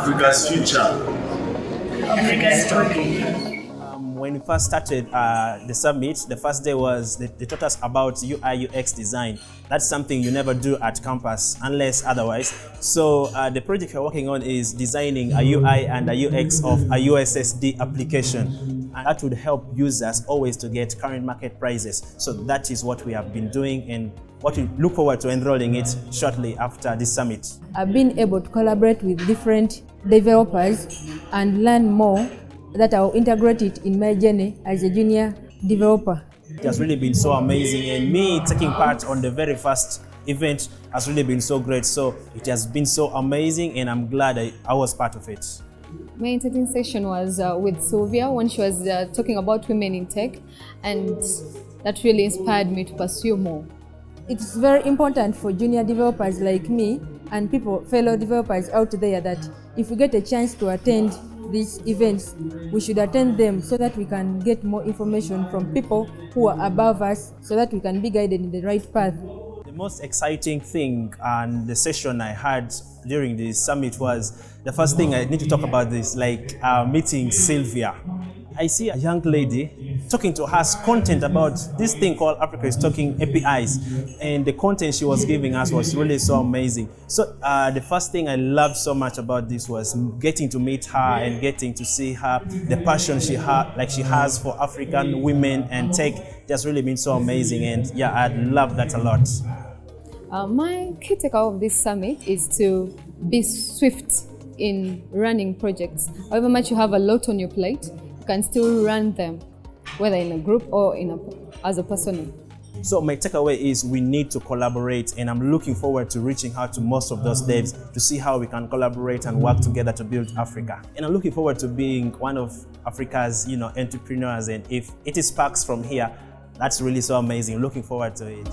Africa's future. Africa's story. When we first started the summit, the first day was they taught us about UI UX design. That's something you never do at campus unless otherwise. So the project we're working on is designing a UI and a UX of a USSD application. And that would help users always to get current market prices. So that is what we have been doing and what we look forward to enrolling it shortly after this summit. I've been able to collaborate with different developers and learn more that I'll integrate it in my journey as a junior developer. It has really been so amazing, and me taking part on the very first event has really been so great. So it has been so amazing, and I'm glad I was part of it. My entertaining session was with Sylvia when she was talking about women in tech, and that really inspired me to pursue more. It's very important for junior developers like me and fellow developers out there that if we get a chance to attend these events, we should attend them so that we can get more information from people who are above us so that we can be guided in the right path. The most exciting thing and the session I had during the summit was the first thing I need to talk about this, like meeting Sylvia. I see a young lady talking to us content about this thing called Africa is Talking APIs, and the content she was giving us was really so amazing. So the first thing I loved so much about this was getting to meet her and getting to see her, the passion she has for African women and tech. Just really been so amazing, and yeah, I love that a lot. My key takeaway of this summit is to be swift in running projects. However much you have a lot on your plate, you can still run them, whether in a group or as a person. So my takeaway is we need to collaborate, and I'm looking forward to reaching out to most of those devs to see how we can collaborate and work together to build Africa. And I'm looking forward to being one of Africa's entrepreneurs, and if it sparks from here, that's really so amazing. Looking forward to it.